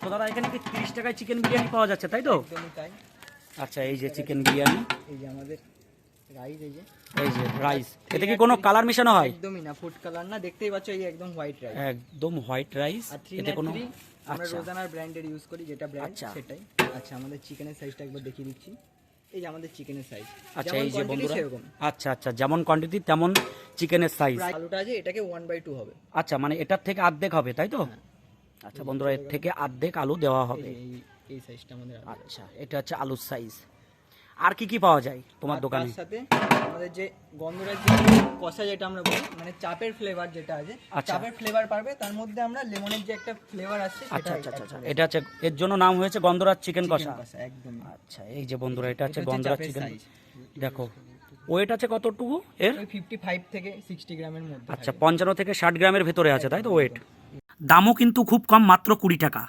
তো দাদা এখানে কি 30 টাকায় চিকেন বিরিয়ানি পাওয়া যাচ্ছে তাই তো? একদমই তাই। আচ্ছা এই যে চিকেন বিরিয়ানি, এই যে আমাদের রাইস, এই যে রাইস, এতে কি কোনো কালার মিশানো হয়? একদমই না, ফুড কালার না, দেখতেই পাচ্ছ এই একদম হোয়াইট রাইস, একদম হোয়াইট রাইস, আর এতে কোনো আমরা আচ্ছা রোজানার ব্র্যান্ডের ইউজ করি, যেটা ব্র্যান্ড আচ্ছা। সেটাই। আচ্ছা আমাদের চিকেনের সাইজটা একবার দেখিয়ে দিচ্ছি। এই যে আমাদের চিকেনের সাইজ, আচ্ছা এই যে বন্ধুরা, সেরকম। আচ্ছা আচ্ছা যেমন কোয়ান্টিটি তেমন চিকেনের সাইজ। আলুটা আছে এটাকে 1/2 হবে। আচ্ছা মানে এটার থেকে অর্ধেক হবে তাই তো? আচ্ছা বন্ধুরা এর থেকে অর্ধেক আলু দেওয়া হবে। এই সাইজটা আমাদের আলু। আচ্ছা এটা হচ্ছে আলুর সাইজ। আর কি কি পাওয়া যায় তোমার আর দোকানে? তার সাথে আমাদের যে গন্ধরাজ যে কষা, যেটা আমরা বলি মানে চাপের ফ্লেভার যেটা আছে, আচ্ছা। চাপের ফ্লেভার পারবে, তার মধ্যে আমরা লেমনের যে একটা ফ্লেভার আসছে আচ্ছা সেটা আচ্ছা আচ্ছা add আচ্ছা, করে এটা হচ্ছে এর জন্য নাম হয়েছে গন্ধরাজ চিকেন chicken কষা। কষা, একদম। আচ্ছা এই যে বন্ধুরা এটা হচ্ছে এটা হচ্ছে গন্ধরাজ চাপের চিকেন। size। দেখো ওয়েট আছে কতটুকু এর? ওই 55 থেকে 60 গ্রামের মধ্যে আচ্ছা থাকে। 55 থেকে 60 গ্রামের ভেতরে আছে তাই তো ওয়েট? দামও কিন্তু খুব কম, মাত্র 20 টাকা।